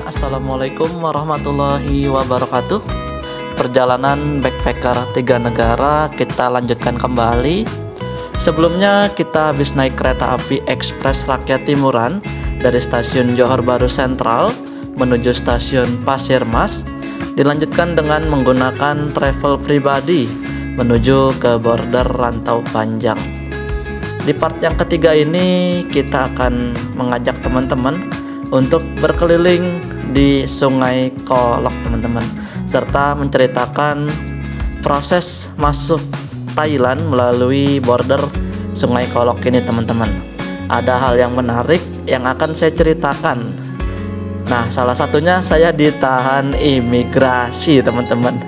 Assalamualaikum warahmatullahi wabarakatuh. Perjalanan backpacker 3 negara kita lanjutkan kembali. Sebelumnya kita habis naik kereta api ekspres Rakyat Timuran dari stasiun Johor Bahru Sentral menuju stasiun Pasir Mas. Dilanjutkan dengan menggunakan travel pribadi menuju ke border Rantau Panjang. Di part yang ketiga ini kita akan mengajak teman-teman untuk berkeliling di Sungai Kolok, teman-teman, serta menceritakan proses masuk Thailand melalui border Sungai Kolok ini, teman-teman. Ada hal yang menarik yang akan saya ceritakan. Nah, salah satunya saya ditahan imigrasi, teman-teman.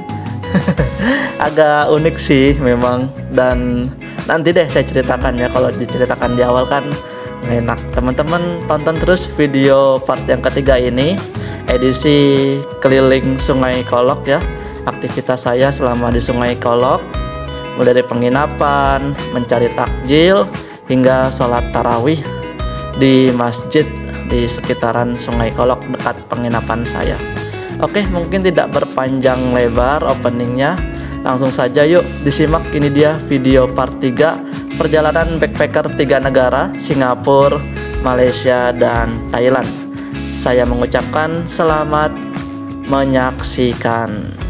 Agak unik sih memang, dan nanti deh saya ceritakan ya. Kalau diceritakan di awal kan enak. Teman-teman tonton terus video part yang ketiga ini, edisi keliling Sungai Kolok ya. Aktivitas saya selama di Sungai Kolok, mulai dari penginapan, mencari takjil, hingga sholat tarawih di masjid di sekitaran Sungai Kolok dekat penginapan saya. Oke, mungkin tidak berpanjang lebar openingnya, langsung saja yuk disimak. Ini dia video part 3 perjalanan backpacker 3 negara, Singapura, Malaysia, dan Thailand. Saya mengucapkan selamat menyaksikan.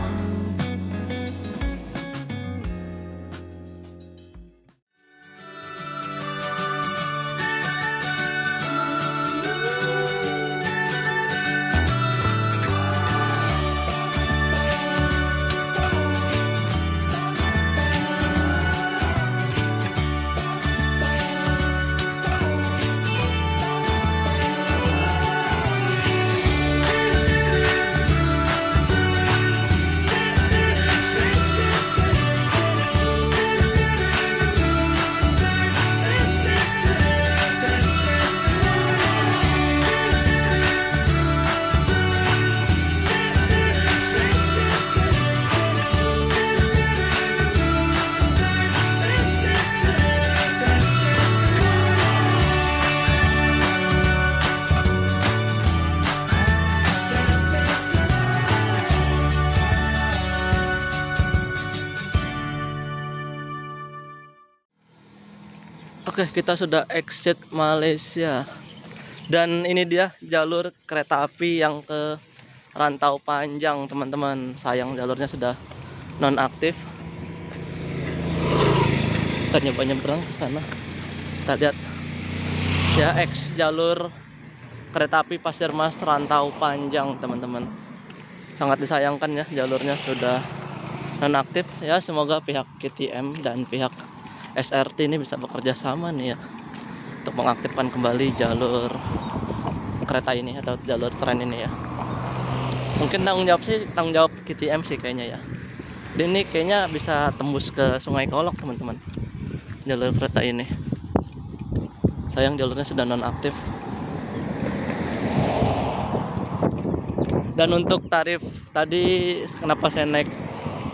Oke, kita sudah exit Malaysia. Dan ini dia jalur kereta api yang ke Rantau Panjang, teman-teman. Sayang jalurnya sudah nonaktif. Kita nyoba nyebrang ke sana. Kita lihat ya, X jalur kereta api Pasir Mas Rantau Panjang, teman-teman. Sangat disayangkan ya, jalurnya sudah nonaktif ya. Semoga pihak KTM dan pihak SRT ini bisa bekerja sama nih ya, untuk mengaktifkan kembali jalur kereta ini atau jalur tren ini ya. Mungkin tanggung jawab KTM sih kayaknya ya. Dan ini kayaknya bisa tembus ke Sungai Kolok, teman-teman, jalur kereta ini. Sayang jalurnya sudah nonaktif. Dan untuk tarif tadi, kenapa saya naik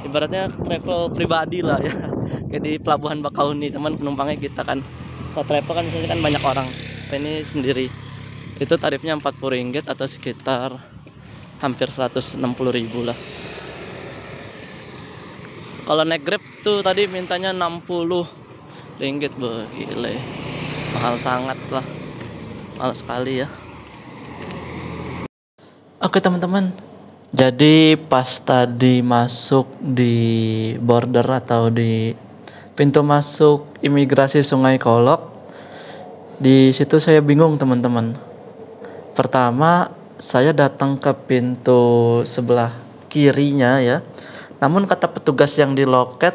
ibaratnya travel pribadi lah ya, kayak di Pelabuhan Bakauheni, teman, penumpangnya kita kan. Kalau travel kan misalnya kan banyak orang, ini sendiri itu tarifnya Rp40 atau sekitar hampir 160.000 lah. Kalau naik Grab tuh tadi mintanya Rp60, gile, mahal sangat lah, mahal sekali ya. Oke teman-teman, jadi pas tadi masuk di border atau di pintu masuk imigrasi Sungai Kolok, di situ saya bingung, teman-teman. Pertama, saya datang ke pintu sebelah kirinya ya. Namun kata petugas yang di loket,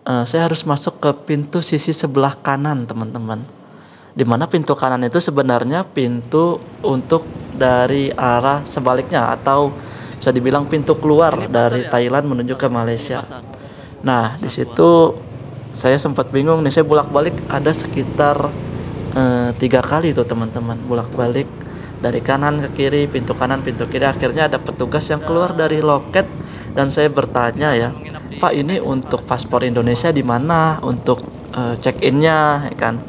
saya harus masuk ke pintu sisi sebelah kanan, teman-teman. Dimana pintu kanan itu sebenarnya pintu untuk dari arah sebaliknya, atau bisa dibilang pintu keluar dari Thailand menuju ke Malaysia. Nah, di situ saya sempat bingung nih. Saya bolak-balik ada sekitar 3 kali tuh, teman-teman, bolak-balik dari kanan ke kiri, pintu kanan, pintu kiri. Akhirnya ada petugas yang keluar dari loket dan saya bertanya ya, Pak, ini untuk paspor Indonesia di mana untuk check-innya, ya kan?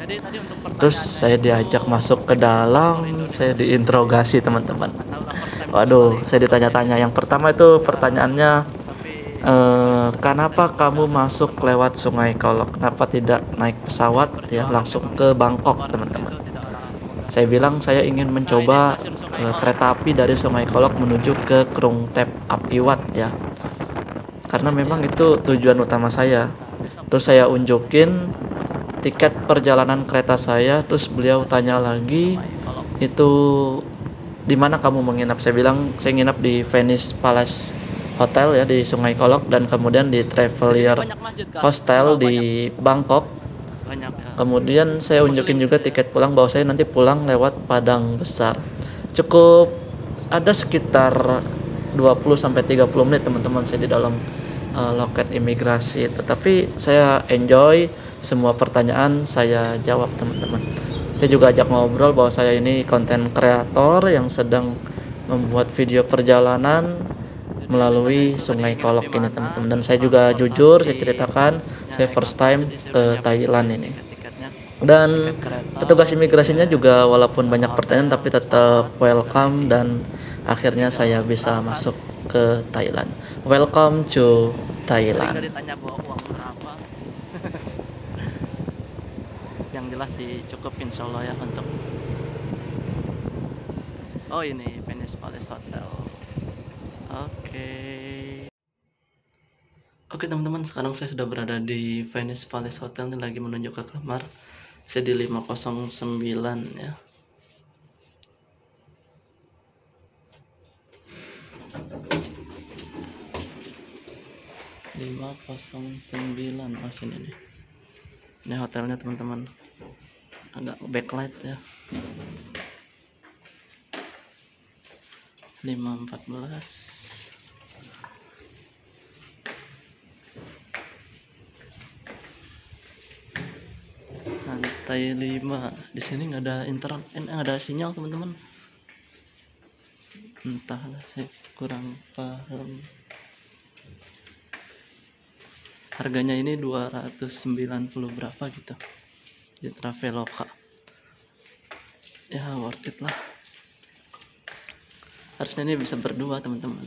Terus saya diajak masuk ke dalam, saya diinterogasi, teman-teman. Waduh, saya ditanya-tanya. Yang pertama itu pertanyaannya, kenapa kamu masuk lewat Sungai Kolok? Kenapa tidak naik pesawat ya langsung ke Bangkok, teman-teman? Saya bilang saya ingin mencoba kereta api dari Sungai Kolok menuju ke Krung Thep Apiwat ya. Karena memang itu tujuan utama saya. Terus saya unjukin tiket perjalanan kereta saya, terus beliau tanya lagi, itu di mana kamu menginap? Saya bilang saya nginap di Venice Palace Hotel ya di Sungai Kolok, dan kemudian di Traveler Hostel di Bangkok. Kemudian saya unjukin juga tiket pulang bahwa saya nanti pulang lewat Padang Besar. Cukup ada sekitar 20-30 menit teman-teman saya di dalam loket imigrasi. Tetapi saya enjoy, semua pertanyaan saya jawab teman-teman. Saya juga ajak ngobrol bahwa saya ini konten kreator yang sedang membuat video perjalanan melalui Sungai Kolok ini teman-teman. Dan saya juga jujur, saya ceritakan saya first time ke Thailand ini. Dan petugas imigrasinya juga walaupun banyak pertanyaan tapi tetap welcome, dan akhirnya saya bisa masuk ke Thailand. Welcome to Thailand. Yang jelas sih cukup insya Allah ya untuk ini Venice Palace Hotel. Oke teman-teman, sekarang saya sudah berada di Venice Palace Hotel. Ini lagi menuju ke kamar. Saya di 509 ya. Sini nih. Ini hotelnya teman-teman. Agak backlight ya. 514. Lantai 5. Di sini nggak ada internet, nggak ada sinyal teman-teman. Entahlah, saya kurang paham. Harganya ini 290 berapa gitu di Traveloka. Ya worth it lah. Harusnya ini bisa berdua teman-teman.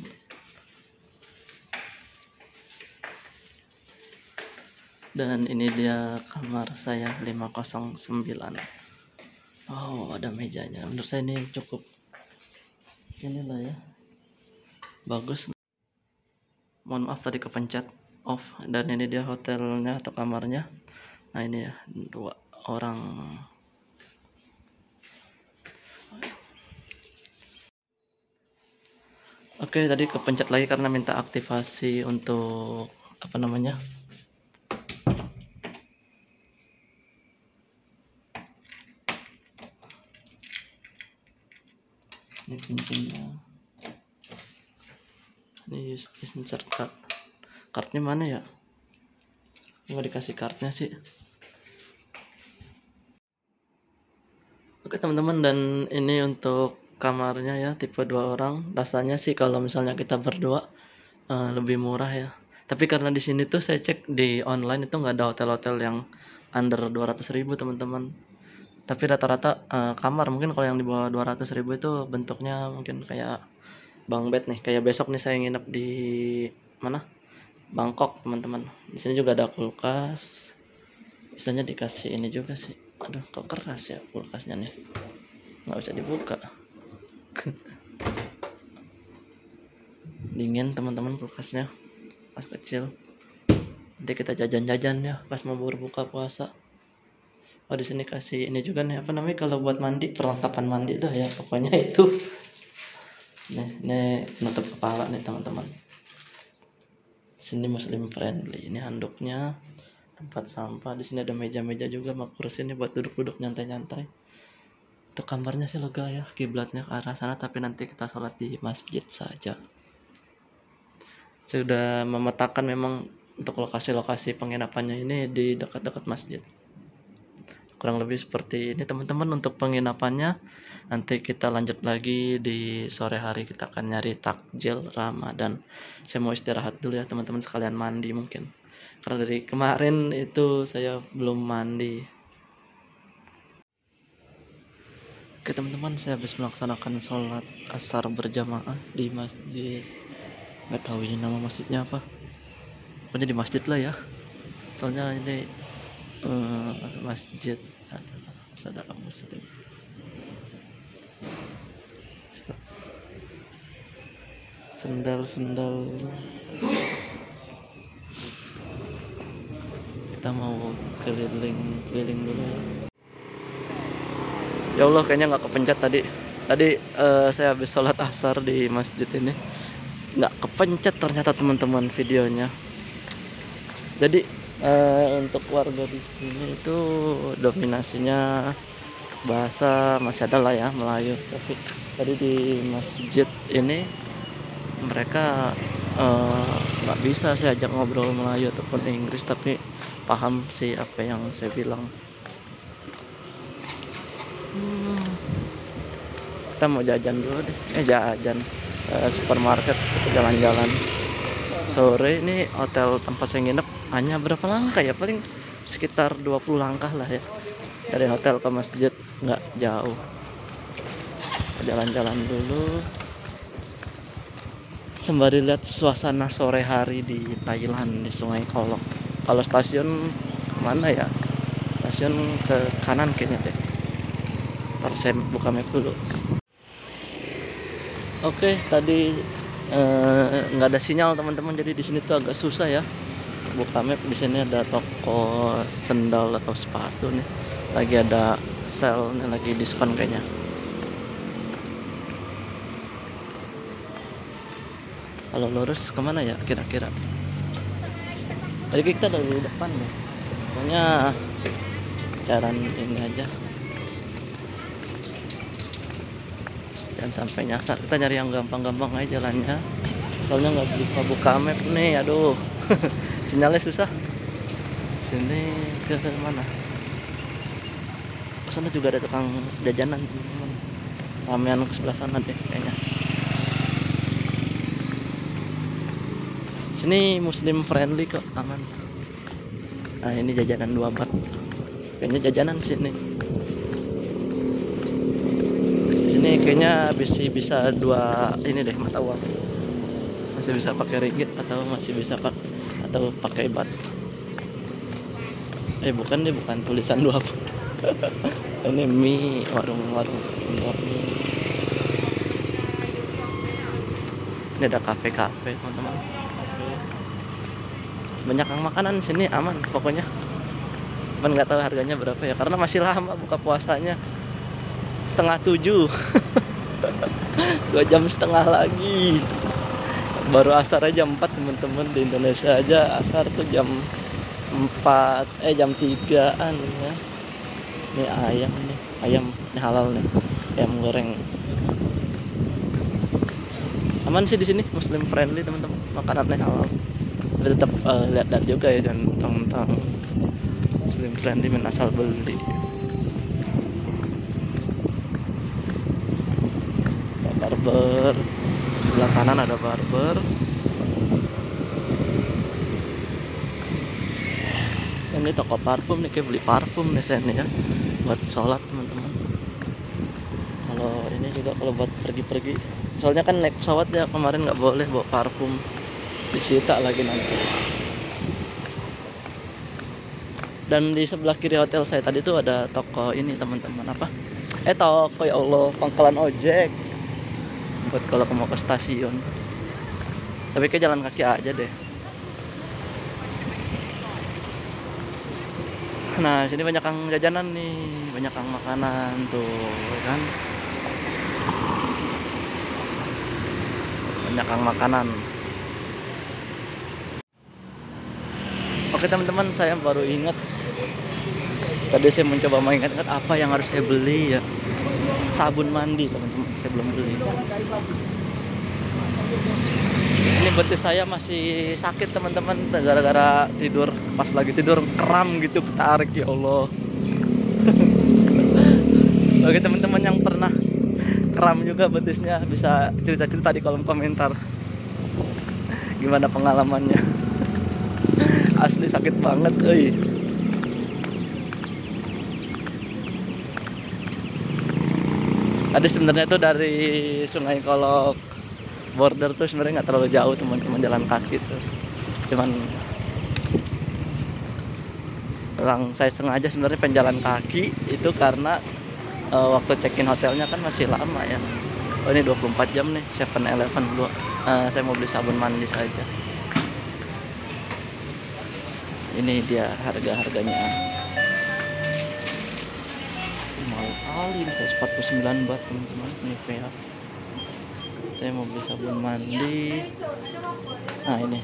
Dan ini dia kamar saya 509. Oh, ada mejanya. Menurut saya ini cukup inilah ya, bagus. Mohon maaf tadi kepencet off. Dan ini dia hotelnya atau kamarnya. Nah ini ya, 2 orang. Oke, tadi kepencet lagi karena minta aktivasi untuk apa namanya, ini kuncinya. Ini insert card. Kartnya mana ya? Nggak dikasih kartnya sih. Oke teman-teman, dan ini untuk kamarnya ya, tipe 2 orang. Rasanya sih kalau misalnya kita berdua lebih murah ya. Tapi karena di sini tuh saya cek di online itu nggak ada hotel-hotel yang under 200.000 teman-teman. Tapi rata-rata kamar mungkin kalau yang di bawah 200.000 itu bentuknya mungkin kayak bang bed nih. Kayak besok nih saya nginep di mana? Bangkok teman-teman. Di sini juga ada kulkas. Biasanya dikasih ini juga sih. Aduh, kok keras ya kulkasnya nih. Nggak bisa dibuka. Dingin teman-teman kulkasnya. Pas kecil. Nanti kita jajan-jajan ya pas mau berbuka puasa. Oh, di sini kasih ini juga nih, apa namanya kalau buat mandi, perlengkapan mandi dah ya pokoknya itu. Nih penutup kepala nih teman-teman. Sini muslim friendly. Ini handuknya, tempat sampah. Di sini ada meja-meja juga, sama kursi ini buat duduk-duduk nyantai-nyantai. Untuk kamarnya sih lega ya, kiblatnya ke arah sana, tapi nanti kita sholat di masjid saja. Saya udah memetakan memang untuk lokasi-lokasi penginapannya ini di dekat-dekat masjid. Kurang lebih seperti ini teman-teman untuk penginapannya. Nanti kita lanjut lagi di sore hari, kita akan nyari takjil Ramadan. Saya mau istirahat dulu ya teman-teman, sekalian mandi mungkin, karena dari kemarin itu saya belum mandi. Oke teman-teman, saya habis melaksanakan sholat asar berjamaah di masjid. Nggak tahu ini nama masjidnya apa. Pokoknya di masjid lah ya. Soalnya ini masjid adalah saudara muslim. Sendal. Kita mau keliling dulu ya. Ya Allah, kayaknya nggak kepencet tadi. Saya habis sholat asar di masjid ini, nggak kepencet ternyata teman-teman videonya. Jadi untuk warga di sini itu dominasinya bahasa masih ada lah ya Melayu. Tapi tadi di masjid ini mereka nggak bisa saya ajak ngobrol Melayu ataupun Inggris, tapi paham sih apa yang saya bilang. Kita mau jajan dulu deh, jajan supermarket, kita jalan-jalan. Sore ini hotel tempat saya nginep hanya berapa langkah ya, paling sekitar 20 langkah lah ya dari hotel ke masjid, nggak jauh. Jalan-jalan dulu sembari lihat suasana sore hari di Thailand, di Sungai Kolok. Kalau stasiun mana ya, stasiun ke kanan kayaknya deh. Ntar saya buka map dulu. Oke, tadi nggak ada sinyal teman-teman, jadi di sini tuh agak susah ya buka map. Di sini ada toko sendal atau sepatu nih, lagi ada sale nih, lagi diskon kayaknya. Kalau lurus kemana ya kira-kira? Tadi kita dari depan ya, pokoknya jalan ini aja, jangan sampai nyasar. Kita nyari yang gampang-gampang aja jalannya, soalnya nggak bisa buka map nih. Aduh, sinyalnya susah. Sini ke mana? Ke sana juga ada tukang jajanan teman-teman. Ramean ke sebelah sana deh kayaknya. Sini muslim friendly kok, aman. Nah ini jajanan 2 bat, kayaknya jajanan sini. Sini kayaknya bisa 2 ini deh mata uang. Masih bisa pakai ringgit atau masih bisa pakai bat. Bukan tulisan 2 bat. Ini mie, warung mie. Ini ada kafe teman-teman. Banyak yang makanan sini, aman pokoknya. Cuman nggak tahu harganya berapa ya, karena masih lama buka puasanya, 6:30. 2 jam setengah lagi. Baru asar aja jam 4 teman-teman. Di Indonesia aja asar tuh jam 3-an ya. Ini ayam ini halal nih, ayam goreng. Aman sih di sini, muslim friendly teman-teman, makanannya halal. Tapi tetap lihat juga ya, dan tentang muslim friendly asal beli. Barber sebelah kanan ada barber. Ini toko parfum nih, kayak beli parfum nih saya nih ya, buat sholat teman-teman. Kalau ini juga kalau buat pergi-pergi, soalnya kan naik pesawat ya kemarin nggak boleh bawa parfum, disita lagi nanti. Dan di sebelah kiri hotel saya tadi tuh ada toko ini teman-teman, apa? Toko, ya Allah, pangkalan ojek buat kalau mau ke stasiun. Tapi ke jalan kaki aja deh. Nah, sini banyak yang jajanan nih, banyak yang makanan tuh, kan? Banyak yang makanan. Oke teman-teman, saya baru ingat. Tadi saya mencoba mengingat apa yang harus saya beli ya. Sabun mandi teman-teman, saya belum beli. Ini betis saya masih sakit teman-teman, gara-gara tidur, pas lagi tidur kram gitu, ketarik, ya Allah. Bagi teman-teman yang pernah kram juga betisnya, bisa cerita-cerita di kolom komentar gimana pengalamannya. Asli sakit banget, euy. Ada sebenarnya tuh dari Sungai Kolok border tuh sebenarnya nggak terlalu jauh teman-teman, jalan kaki tuh. Cuman saya sengaja sebenarnya penjalan kaki itu karena waktu check-in hotelnya kan masih lama ya. Oh ini 24 jam nih 7-Eleven dulu. Saya mau beli sabun mandi saja. Ini dia harga-harganya. Mahal kali, 49 baht teman-teman, Nivea. Saya mau beli sabun mandi. Nah ini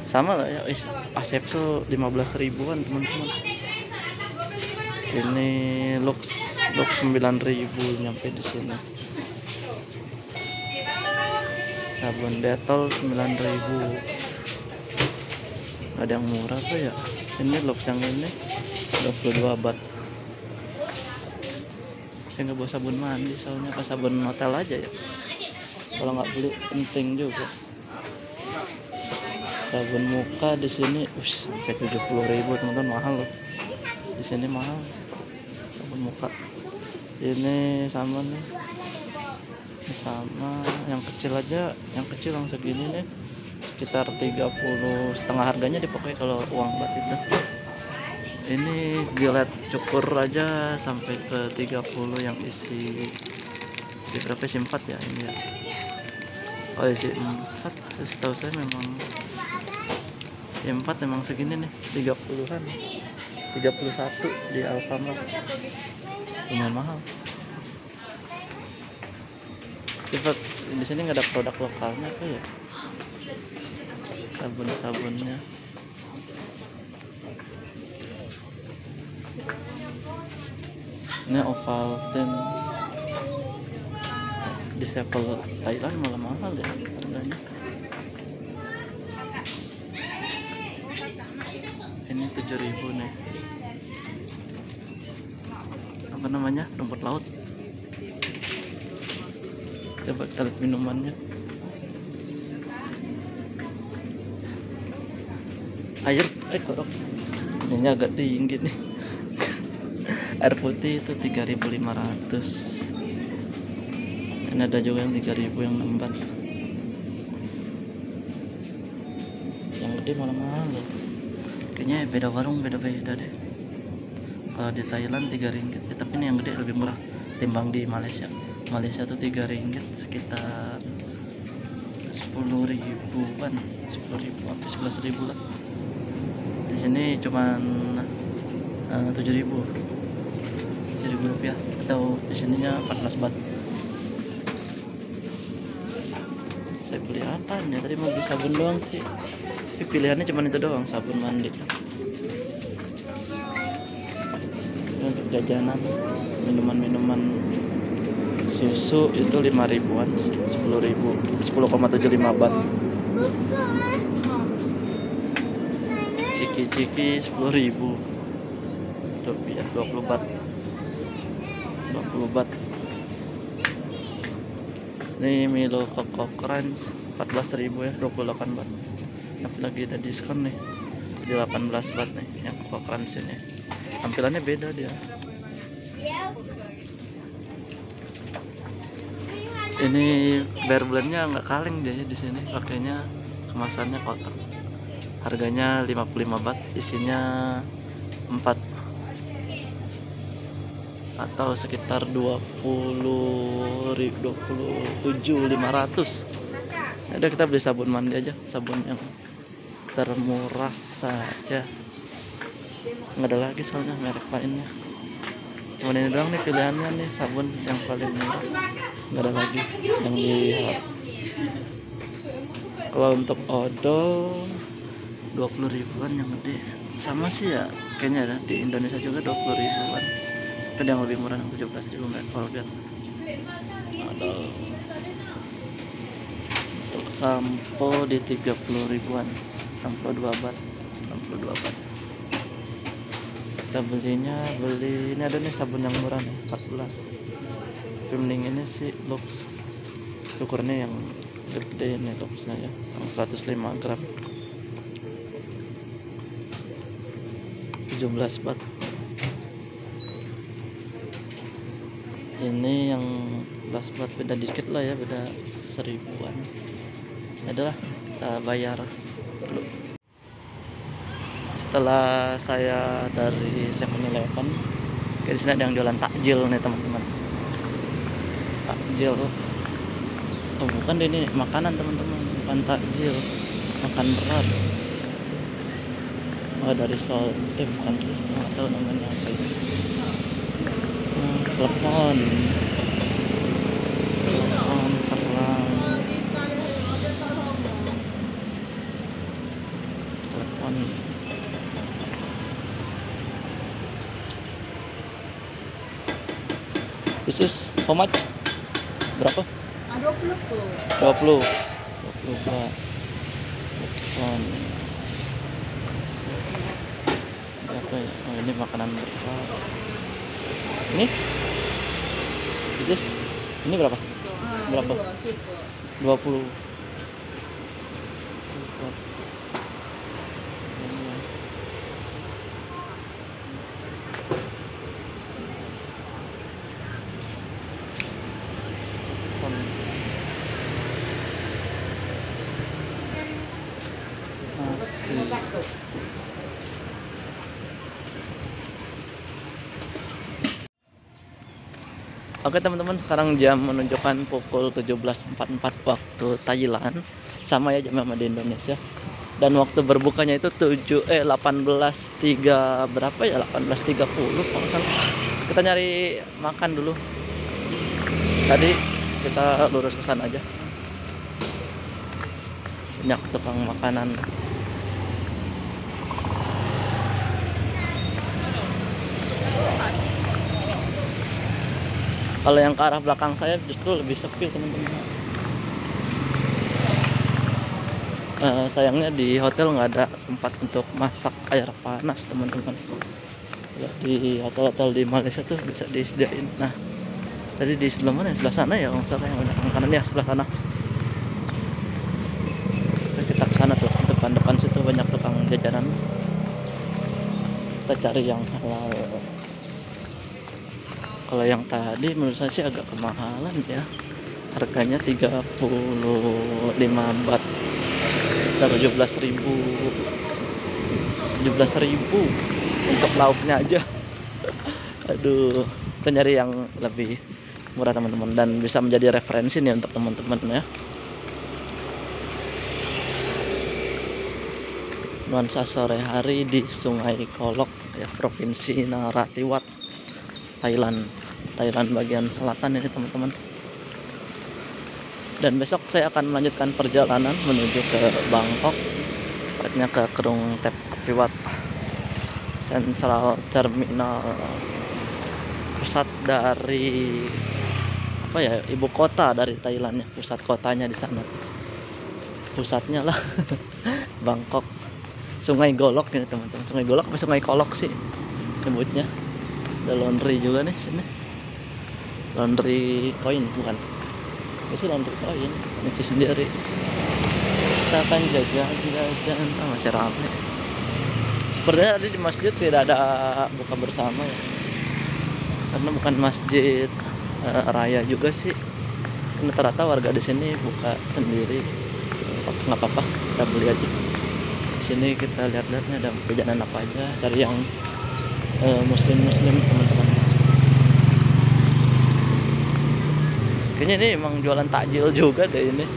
sama lah ya, Asepso 15 ribuan teman-teman. Ini Lux 9.000 nyampe di sini. Sabun Dettol 9.000. Ada yang murah tuh ya. Ini Lux yang ini 22 baht. Saya nggak bawa sabun mandi soalnya, pas sabun hotel aja ya. Kalau nggak beli penting juga. Sabun muka di sini, sampai 70.000 teman-teman, mahal loh. Di sini mahal sabun muka. Ini sama nih, ini sama. Yang kecil aja, yang kecil yang segini nih, sekitar 30, setengah harganya dipakai kalau uang baht itu. Ini Gillette cukur aja sampai ke 30 yang isi berapa, isi 4 ya ini ya. Oh isi 4, setahu saya memang isi 4 memang segini nih, 30-an, 31 di Alfamart. Lumayan mahal. Coba di sini nggak ada produk lokalnya apa ya? Sabunnya. Ini Ovaltine Disciple Thailand malah mahal ya harganya. Ini 7.000 nih. Apa namanya? Rumput laut. Coba kita lihat minumannya. Air kodok. Ini agak tinggi nih. Air putih itu 3.500. Ini ada juga yang 3.000 yang 6 baht. Yang gede malah mahal loh. Kayaknya beda warung, beda-beda deh. Kalau di Thailand 3 ringgit, tapi ini yang gede lebih murah timbang di Malaysia. Malaysia tuh 3 ringgit sekitar 10.000-an, 10.000 sampai 11.000 lah. Di sini cuman 7.000 rupiah, atau di sininya 14 baht. Saya beli apa ya? Tadi mau beli sabun doang sih. Tapi pilihannya cuma itu doang, sabun mandi. Ini untuk jajanan, minuman susu itu 5.000-an, 10.000, 10,75 baht. Ciki 10.000 rupiah, 20 baht. 20 baht. Ini Milo Coco Crunch 14.000 ya, 28 baht. Tapi lagi ada diskon nih, di 18 baht nih yang Coco Crunch ini. Tampilannya beda dia. Ini Bear Blendnya nggak kaleng dia di sini, pakainya kemasannya kotak. Harganya 55 baht, isinya 4 atau sekitar 27.500. Udah kita beli sabun mandi aja, sabun yang termurah saja. Nggak ada lagi soalnya merek lainnya. Cuma ini doang nih pilihannya nih, sabun yang paling murah. Nggak ada lagi yang di. Kalau untuk odol 20.000-an yang gede, sama sih ya kayaknya ada di Indonesia juga 20.000-an. Ada yang lebih murah, 17.000 Colgate. Odol untuk sampo di 30.000-an, 62 baht. Kita beli ini, ada nih sabun yang murah nih, 14. Mending ini sih Lux, cukurnya yang gede nih Luxnya ya, yang 105 gram, 17 baht. Ini yang kelas buat beda dikit lah ya, beda 1000-an. Adalah kita bayar dulu. Setelah saya dari 7-Eleven, di sini ada yang jualan takjil nih teman-teman. Takjil. Oh bukan deh, ini makanan teman-teman, bukan takjil, makan berat. Oh dari Sol, bukan Sol, nggak tahu namanya apa itu. Telepon perang, telepon. This is how much? Berapa? 20 tuh. 20 Pak. Telepon. Berapa ya? Oh ini makanan berat. Ini? This is ini berapa? Berapa? 20. Nasi. Oke teman-teman, sekarang jam menunjukkan pukul 17.44 waktu Thailand, sama ya jam di Indonesia. Dan waktu berbukanya itu 18.3 berapa ya, 18.30 kalau salah. Kita nyari makan dulu. Tadi kita lurus ke sana aja. Banyak tukang makanan. Kalau yang ke arah belakang saya justru lebih sepi teman-teman. Sayangnya di hotel nggak ada tempat untuk masak air panas teman-teman. Di hotel-hotel di Malaysia tuh bisa disediain. Nah tadi di sebelah mana? Sebelah sana ya kalau misalnya yang banyak makanan ya, sebelah sana. Kita ke sana tuh, depan situ banyak tukang jajanan. Kita cari yang halal. Kalau yang tadi menurut saya sih agak kemahalan ya. Harganya 35 baht. 17.000 untuk lauknya aja. Aduh, kita nyari yang lebih murah teman-teman, dan bisa menjadi referensi nih untuk teman-teman ya. Nuansa sore hari di Sungai Kolok ya, Provinsi Narathiwat, Thailand bagian selatan ini teman-teman. Dan besok saya akan melanjutkan perjalanan menuju ke Bangkok, tepatnya ke Krung Thep Praviwat Central Terminal, pusat dari apa ya, ibu kota dari Thailand ya, pusat kotanya di sana tuh. Pusatnya lah Bangkok. Sungai Golok ini teman-teman, Sungai Golok apa Sungai Kolok sih nyebutnya. Ada laundry juga nih sini, laundry koin bukan, itu laundry koin, nyuci sendiri. Kita akan jajan masih ramai. Sepertinya tadi di masjid tidak ada buka bersama ya, karena bukan masjid raya juga sih. Rata-rata warga di sini buka sendiri. Nggak apa-apa, kita beli aja. Di sini kita lihat-lihatnya ada jajanan apa aja dari yang muslim teman-teman. Kayaknya ini emang jualan takjil juga deh ini,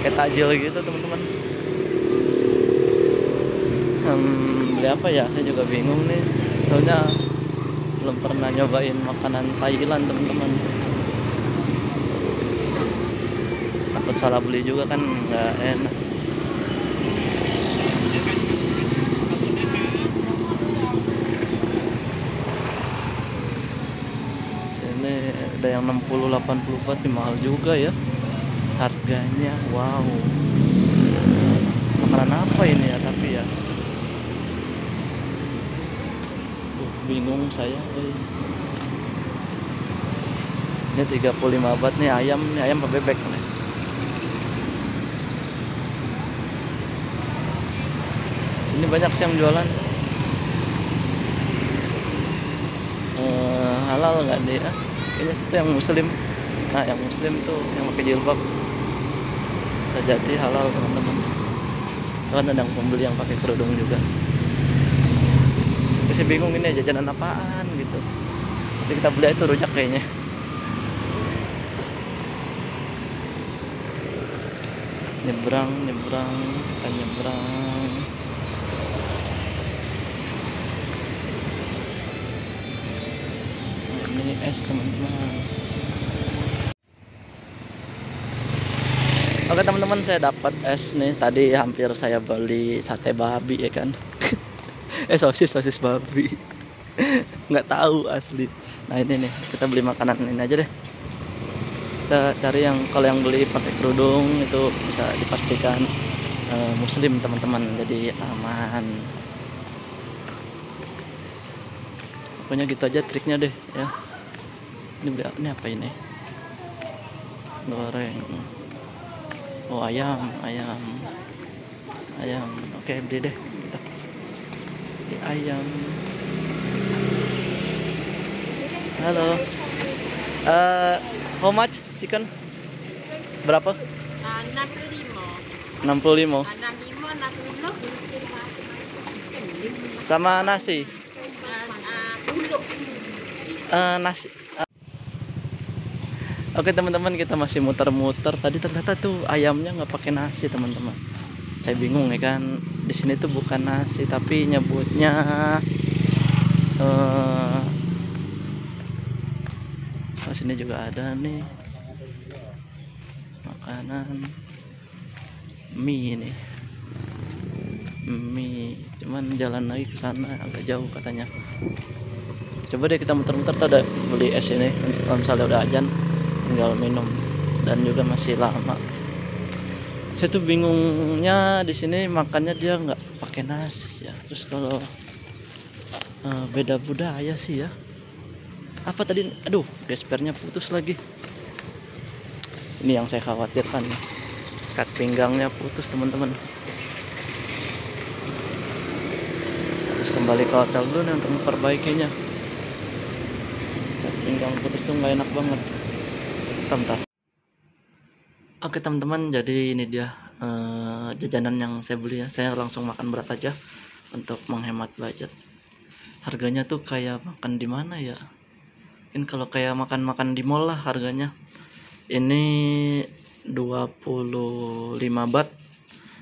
kayak takjil gitu teman-teman. Beli apa ya, saya juga bingung nih, soalnya belum pernah nyobain makanan Thailand teman-teman. Takut salah beli juga kan, nggak enak. Ada yang 60-80 baht, mahal juga ya harganya. Wow, makanan apa ini ya, tapi ya bingung saya. Ini 35 baht nih, ayam apa bebek nih. Sini banyak sih yang jualan. Halal nggak nih ya? kayaknya situ yang muslim. Nah yang muslim tuh yang pakai jilbab bisa jadi halal teman-teman. Kan ada yang pembeli yang pakai kerudung juga. Saya bingung ini jajanan apaan gitu. Nanti kita beli itu rujak kayaknya. Nyebrang kan nyebrang. Ini es teman-teman. Oke teman-teman, saya dapat es nih. Tadi hampir saya beli sate babi ya kan. Sosis babi. Nggak tahu asli. Nah ini nih, kita beli makanan ini aja deh. Kita cari yang, kalau yang beli pakai kerudung itu bisa dipastikan muslim teman-teman, jadi aman. Pokoknya gitu aja triknya deh ya. Ini apa ini? Goreng. Oh ayam. Oke beli deh kita. Beli ayam. Halo. How much chicken? Berapa? 65. 65. 65, 60. Sama nasi. Nasi. Oke teman-teman, kita masih muter-muter. Tadi ternyata tuh ayamnya nggak pakai nasi teman-teman. Saya bingung ya kan. Di sini tuh bukan nasi tapi nyebutnya sini juga ada nih makanan mie nih. Mie, cuman jalan lagi ke sana agak jauh katanya. Coba deh kita muter-muter. Tuh ada beli es ini kalau misalnya udah ajan tinggal minum, dan juga masih lama. Saya tuh bingungnya di sini makannya dia nggak pakai nasi ya. Terus kalau beda budaya sih ya. Apa tadi? Aduh, gespernya putus lagi. Ini yang saya khawatirkan. Ikat pinggangnya putus teman-teman. Harus kembali ke hotel dulu nih untuk memperbaikinya. Ikat pinggang putus tuh nggak enak banget. Bentar. Oke teman-teman, jadi ini dia jajanan yang saya beli ya. Saya langsung makan berat aja untuk menghemat budget. Harganya tuh kayak makan di mana ya? Ini kalau kayak makan-makan di mall lah harganya. Ini 25 baht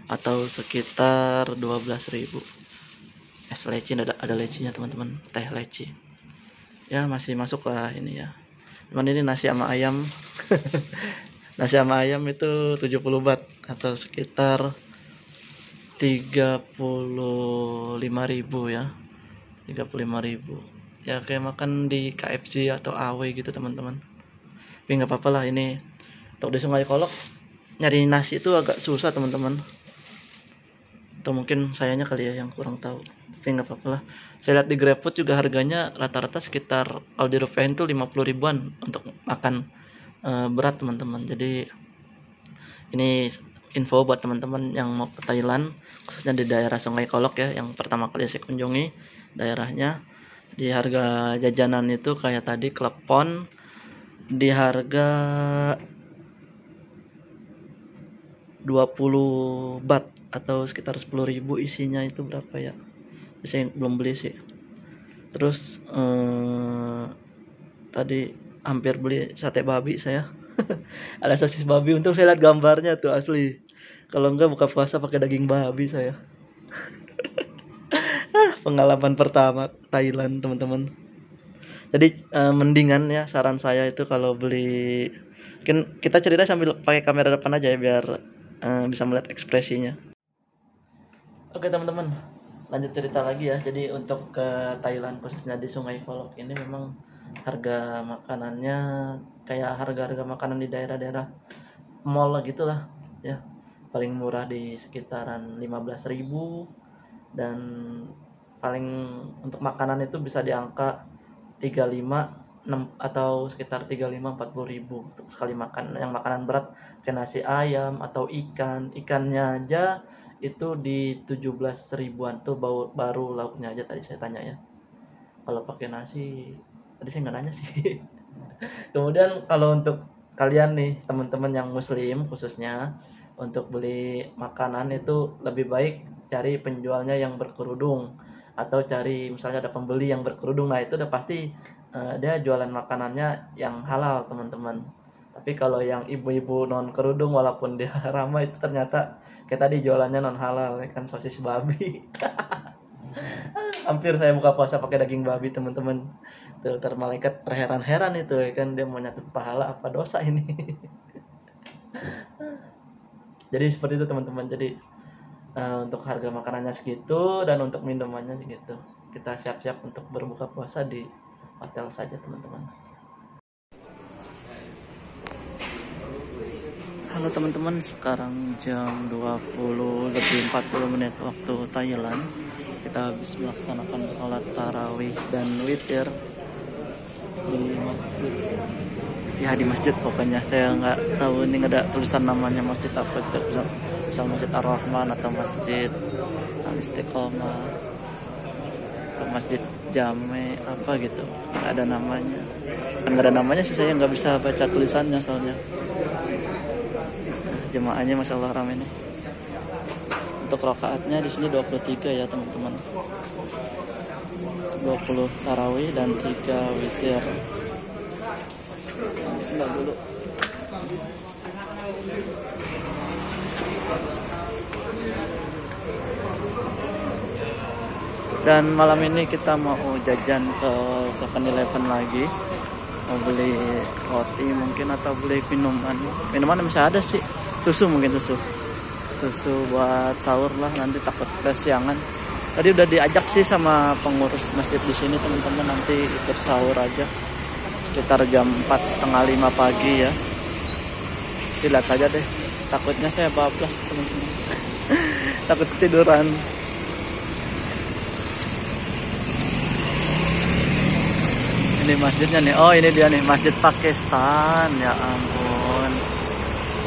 atau sekitar 12.000. Es leci, ada lecinya teman-teman, teh leci. Ya masih masuk lah ini ya. Cuman ini nasi sama ayam. Nasi sama ayam itu 70 baht atau sekitar 35.000 ya. 35.000. Ya kayak makan di KFC atau AW gitu teman-teman. Tapi nggak apa-apa lah, ini untuk di Sungai Kolok nyari nasi itu agak susah teman-teman. Atau mungkin sayanya kali ya yang kurang tahu. Tapi nggak apa-apa lah. Saya lihat di GrabFood juga harganya rata-rata sekitar, kalau di rupiahin tuh 50 ribuan untuk makan berat teman-teman. Jadi ini info buat teman-teman yang mau ke Thailand, khususnya di daerah Sungai Kolok ya, yang pertama kali saya kunjungi daerahnya. Di harga jajanan itu kayak tadi klepon di harga 20 baht atau sekitar 10.000. Isinya itu berapa ya? Saya belum beli sih. Terus tadi hampir beli sate babi saya. Ada sosis babi, untung saya lihat gambarnya tuh asli. Kalau enggak buka puasa pakai daging babi saya. Pengalaman pertama Thailand teman-teman. Jadi mendingan ya, saran saya itu kalau beli, mungkin kita cerita sambil pakai kamera depan aja ya biar bisa melihat ekspresinya. Oke teman-teman, lanjut cerita lagi ya. Jadi untuk ke Thailand khususnya di Sungai Kolok ini memang harga makanannya kayak harga-harga makanan di daerah-daerah mall lah gitulah ya. Paling murah di sekitaran 15.000, dan paling untuk makanan itu bisa di angka 35 6 atau sekitar 35-40 ribu untuk sekali makan. Yang makanan berat kayak nasi ayam atau ikannya aja itu di 17 ribuan tuh, baru lauknya aja tadi saya tanya ya. Kalau pakai nasi tadi saya nggak nanya sih. Kemudian kalau untuk kalian nih teman-teman yang muslim khususnya, untuk beli makanan itu lebih baik cari penjualnya yang berkerudung atau cari misalnya ada pembeli yang berkerudung. Nah itu udah pasti dia jualan makanannya yang halal teman-teman. Tapi kalau yang ibu-ibu non kerudung walaupun dia ramai itu ternyata kayak tadi jualannya non halal ya kan, sosis babi. Hampir saya buka puasa pakai daging babi teman-teman. Tuh ntar malaikat terheran-heran itu ya kan, dia mau nyatet pahala apa dosa ini. Jadi seperti itu teman-teman. Jadi untuk harga makanannya segitu dan untuk minumannya segitu. Kita siap-siap untuk berbuka puasa di hotel saja teman-teman. Halo teman-teman, sekarang jam 20 lebih 40 menit waktu Thailand. Kita habis melaksanakan sholat tarawih dan witir di masjid. Ya di masjid pokoknya, saya nggak tahu ini nggak ada tulisan namanya masjid apa, misal Masjid Ar-Rahman atau Masjid Al-Istiqomah atau Masjid Jame apa gitu, nggak ada namanya. Kan nggak ada namanya sih, saya nggak bisa baca tulisannya soalnya. Jemaahnya masya Allah ramai nih. Untuk rakaatnya di sini 23 ya teman-teman. 20 tarawih dan 3 witir. Bismillah dulu. Dan malam ini kita mau jajan ke 7-Eleven lagi. Mau beli roti mungkin atau beli minuman. Minuman masih ada sih. Susu mungkin susu buat sahur lah, nanti takut kesiangan. Tadi udah diajak sih sama pengurus masjid di sini teman-teman, nanti ikut sahur aja sekitar jam 4:30 pagi ya. Lihat saja deh, takutnya saya bablas teman-teman. Takut tiduran. Ini masjidnya nih, oh ini dia nih, Masjid Pakistan. Ya ampun,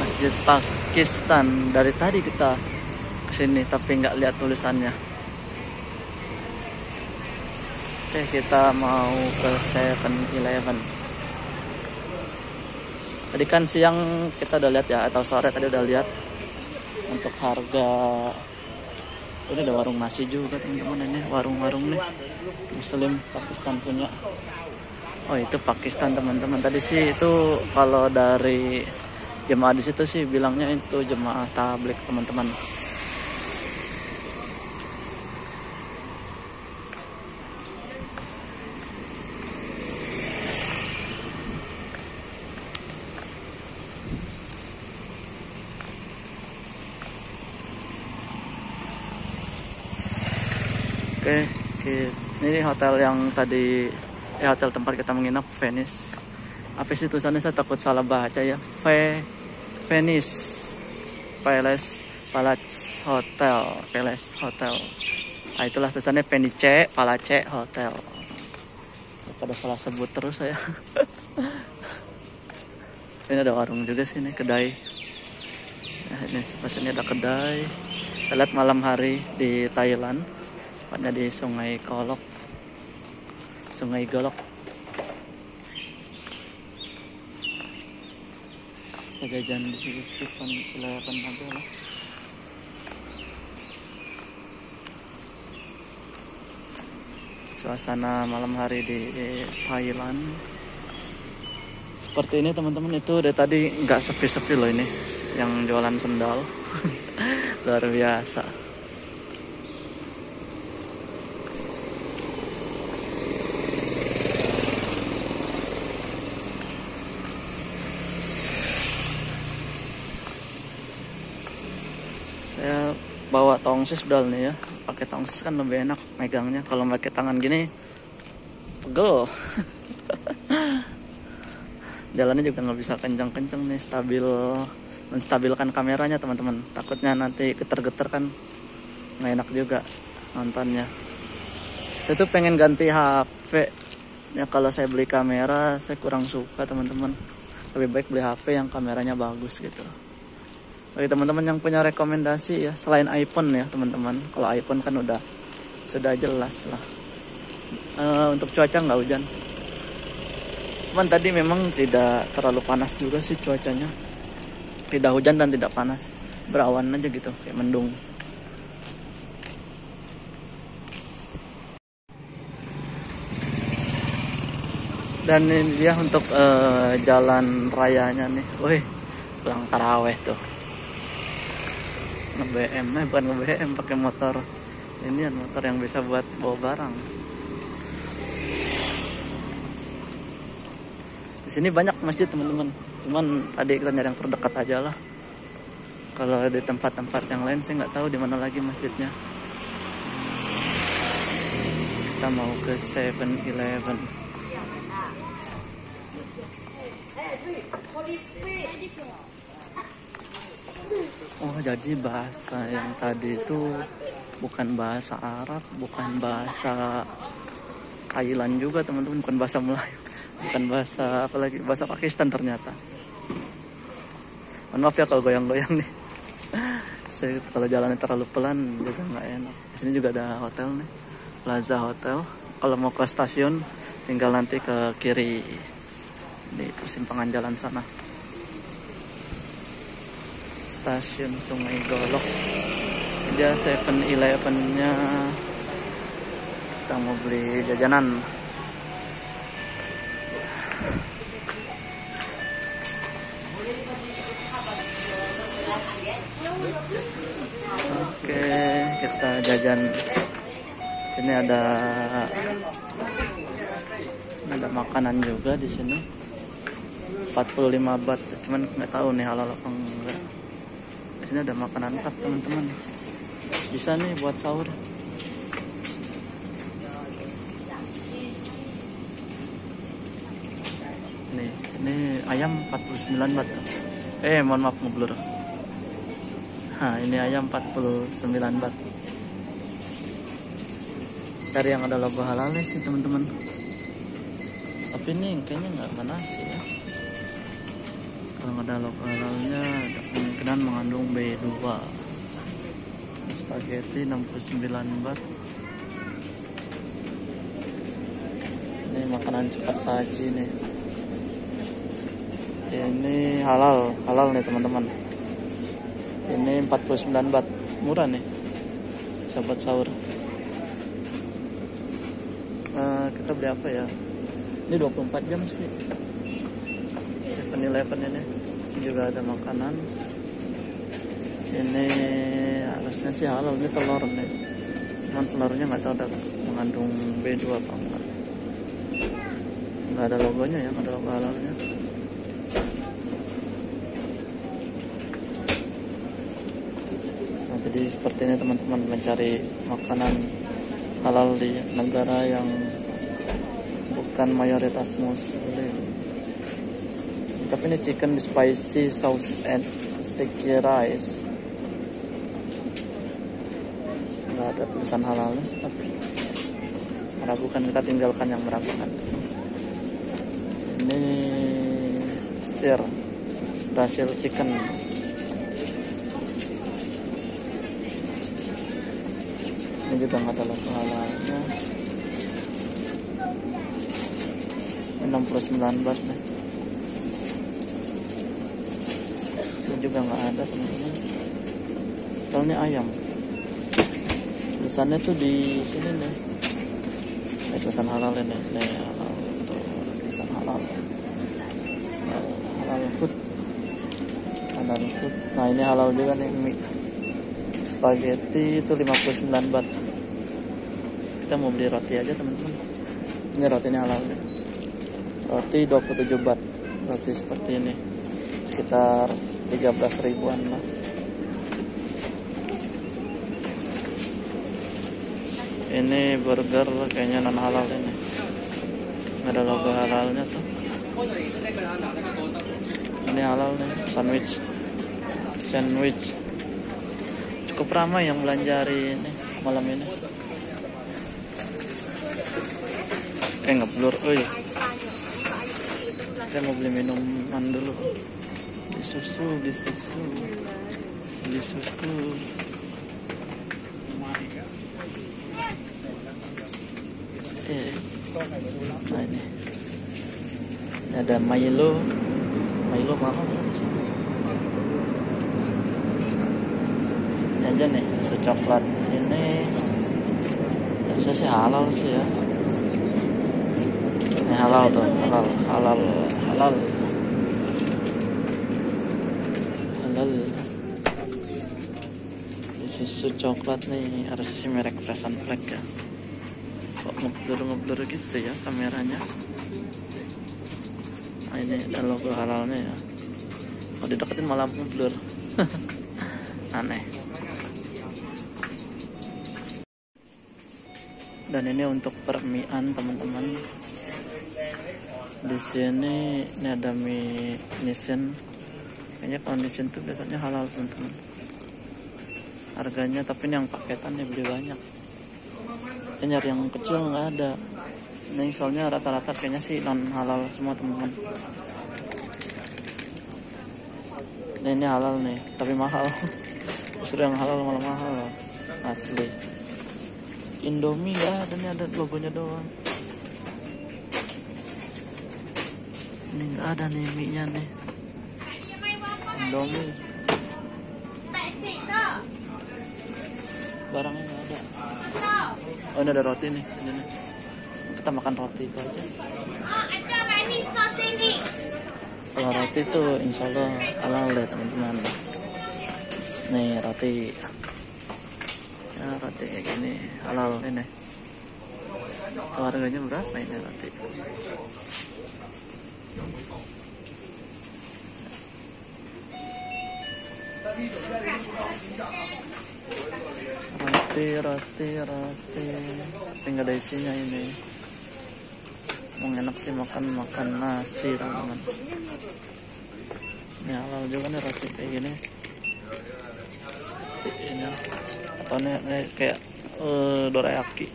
Masjid Pakistan. Dari tadi kita kesini tapi nggak lihat tulisannya. Oke, kita mau ke 7-Eleven. Tadi kan siang kita udah lihat ya, atau sore tadi udah lihat untuk harga. Ini ada warung nasi juga teman-teman, ini warung-warung nih Muslim Pakistan punya. Oh itu Pakistan teman-teman. Tadi sih itu kalau dari jemaah di situ sih bilangnya itu jemaah tabligh teman-teman. Oke, ini hotel yang tadi, hotel tempat kita menginap, Venice. Apa sih tulisannya, saya takut salah baca ya. Venice Palace Hotel. Nah, itulah tulisannya Venice Palace Hotel. Pada salah sebut terus saya. Ini ada warung juga sini, kedai. Nah, ini pas ini ada kedai. Kita lihat malam hari di Thailand, tepatnya di Sungai Golok. Jajan di 7-Eleven aja lah. Suasana malam hari di Thailand seperti ini teman-teman. Itu dari tadi nggak sepi-sepi loh ini yang jualan sendal. Luar biasa. Saya bawa tongsis bedal nih ya. Pakai tongsis kan lebih enak megangnya. Kalau pakai tangan gini pegel. Jalannya juga nggak bisa kencang-kencang nih, menstabilkan kameranya teman-teman. Takutnya nanti geter-geter kan nggak enak juga nontonnya. Saya tuh pengen ganti HP ya. Kalau saya beli kamera saya kurang suka teman-teman. Lebih baik beli HP yang kameranya bagus gitu. Bagi teman-teman yang punya rekomendasi ya, selain iPhone ya teman-teman. Kalau iPhone kan sudah jelas lah. Untuk cuaca nggak hujan. Cuman tadi memang tidak terlalu panas juga sih cuacanya, tidak hujan dan tidak panas, berawan aja gitu kayak mendung. Dan ini dia untuk jalan rayanya nih. Wih, pulang taraweh tuh. Nge-BM, bukan nge-BM, pakai motor. Ini motor yang bisa buat bawa barang. Di sini banyak masjid teman-teman. Cuman tadi kita nyari yang terdekat aja lah. Kalau di tempat-tempat yang lain saya nggak tahu di mana lagi masjidnya. Kita mau ke 7-Eleven. Oh, jadi bahasa yang tadi itu bukan bahasa Arab, bukan bahasa Thailand juga teman-teman, bukan bahasa Melayu, bukan bahasa apalagi bahasa Pakistan ternyata. Mohon maaf ya kalau goyang-goyang nih. Saya kalau jalannya terlalu pelan juga nggak enak. Di sini juga ada hotel nih, Plaza Hotel. Kalau mau ke stasiun tinggal nanti ke kiri di persimpangan jalan sana. Stasiun Sungai Golok. Dia 7-Eleven-nya. Kita mau beli jajanan. Oke, kita jajan. Sini ada makanan juga di sini. 45 baht. Cuman nggak tahu nih halal apa enggak. Di sini ada makanan tap teman-teman. Bisa nih buat sahur. Nih, ini ayam 49 baht. Mohon maaf ngeblur. Ini ayam 49 baht. Cari yang ada logo halal sih teman-teman. Tapi ini kayaknya nggak manasi ya. Kalau ada logo halalnya ada kemungkinan mengandung B2. Spaghetti 69 baht. Ini makanan cepat saji nih. Ini halal nih teman-teman. Ini 49 baht, murah nih. Sahabat sahur. Kita beli apa ya? Ini 24 jam sih. 7-Eleven ini juga ada makanan. Ini harusnya sih halal. Ini telur nih. Cuman telurnya nggak tahu ada mengandung B2 apa enggak. Nggak ada logonya ya, nggak ada logo halalnya. Nah, jadi seperti ini teman-teman, mencari makanan halal di negara yang bukan mayoritas muslim. Tapi ini chicken spicy sauce and sticky rice. Nggak ada tulisan halalnya, tapi meragukan, kita tinggalkan yang meragukan. Ini stir Brazil chicken. Ini juga nggak ada logo halalnya. 69 baht nih. Ini juga nggak ada teman-teman. Kalau ini ayam. Tulisannya tuh di sini nih. Tulisan halal ini. Nih halal tuh, tulisan halal. Halal food. Halal food. Nah, ini halal juga nih, mie. Spaghetti itu 59 baht. Kita mau beli roti aja teman-teman. Ini rotinya halal nih. Roti 27 baht. Roti seperti ini sekitar 13 ribuan lah. Ini burger kayaknya non halal ini. Nggak ada logo halalnya tuh. Ini halal nih, sandwich. Cukup ramai yang belanja hari ini, malam ini. Ngeblur. Saya mau beli minuman dulu. Beli susu. Nah ini Ada Milo mahal ya di sini. Ini aja nih susu coklat ini bisa sih halal sih ya. Ini halal tuh, halal. Ini susu coklat nih, harus sih merek Fresh and Flag ya. Kok ngeblur gitu ya kameranya. Nah, ini ada logo halalnya ya. Kalau dideketin malah ngeblur. Aneh. Dan ini untuk permian teman-teman. Di sini ini ada mie Nissin. Kayaknya kalau Nissin tuh biasanya halal teman-teman. Harganya tapi ini yang paketan nih beli banyak. Saya nyari yang kecil nggak ada. Ini soalnya rata-rata kayaknya sih non halal semua teman-teman. Nah, ini halal nih, tapi mahal. Justru yang halal malah mahal loh. Asli. Indomie nggak ada nih, ada logonya doang. Ini nggak ada nih mie-nya nih. Indomie. Barangnya nggak ada. Oh, ini ada roti nih sini nih. Kita makan roti itu aja. Kalau roti itu insya Allah halal deh teman-teman. Nih roti. Ya roti kayak gini halal ini. Tuh, harganya berapa ini roti? Roti. Tapi nggak ada isinya ini. Mau enak sih makan nasi teman-teman. Ini halal juga nih roti kayak gini. Ini atau nih kayak dorayaki.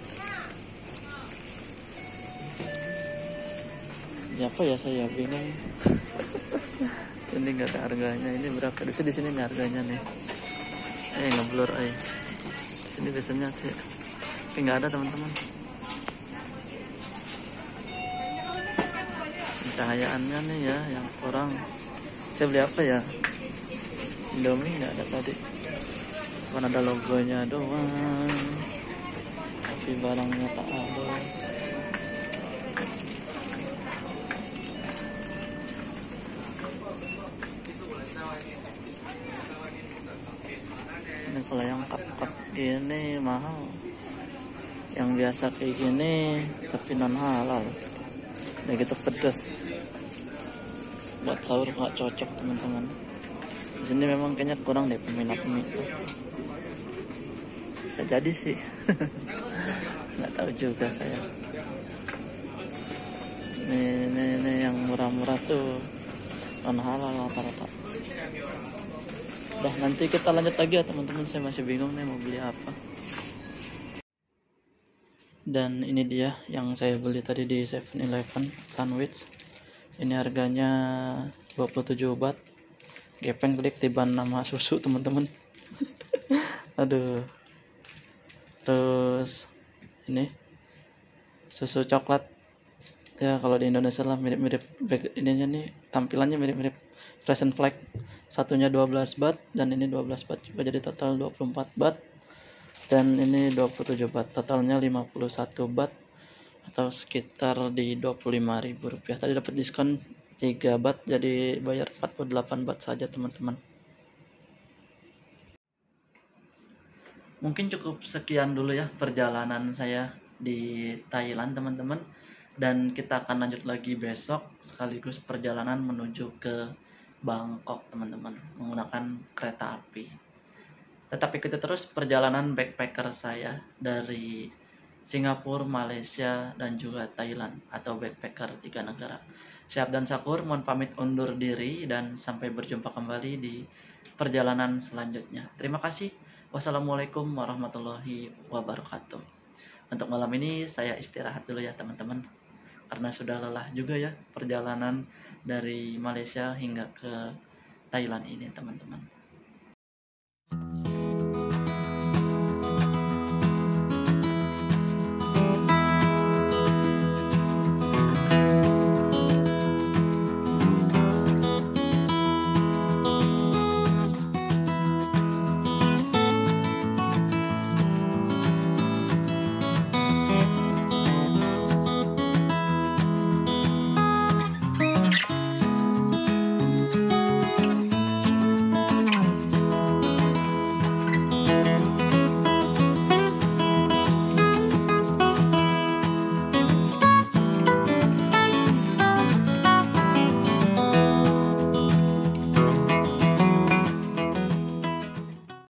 Ya apa ya, saya bingung. Ini nggak ada harganya. Ini berapa? Di sini nih harganya nih. Ngeblur Sini biasanya sih. Tapi nggak ada teman-teman. Pencahayaannya nih ya yang kurang. Saya beli apa ya? Indomie nggak ada tadi. Cuma ada logonya doang. Tapi barangnya tak ada. Ini kalau yang cup gini mahal. Yang biasa kayak gini tapi non halal. Udah gitu pedas. Buat sahur nggak cocok teman-teman. Di sini memang kayaknya kurang deh peminat mie itu. Bisa jadi sih. Nggak tahu juga saya. Ini yang murah-murah tuh non halal rata-rata. Udah, nanti kita lanjut lagi ya teman-teman. Saya masih bingung nih mau beli apa. Dan ini dia yang saya beli tadi di 7-Eleven sandwich. Ini harganya 27 baht. Gepeng klik tiban nama susu teman-teman. Aduh. Terus ini susu coklat. Ya kalau di Indonesia lah mirip-mirip ininya nih, tampilannya mirip-mirip Fresh and Flag. Satunya 12 baht dan ini 12 baht juga, jadi total 24 baht. Dan ini 27 baht, totalnya 51 baht atau sekitar di Rp25.000. Tadi dapat diskon 3 baht, jadi bayar 48 baht saja teman-teman. Mungkin cukup sekian dulu ya perjalanan saya di Thailand teman-teman. Dan kita akan lanjut lagi besok, sekaligus perjalanan menuju ke Bangkok teman-teman, menggunakan kereta api. Tetap ikuti terus perjalanan backpacker saya dari Singapura, Malaysia, dan juga Thailand atau backpacker 3 negara. Syahab dan Syakur mohon pamit undur diri dan sampai berjumpa kembali di perjalanan selanjutnya. Terima kasih. Wassalamualaikum warahmatullahi wabarakatuh. Untuk malam ini saya istirahat dulu ya teman-teman, karena sudah lelah juga ya perjalanan dari Malaysia hingga ke Thailand ini teman-teman.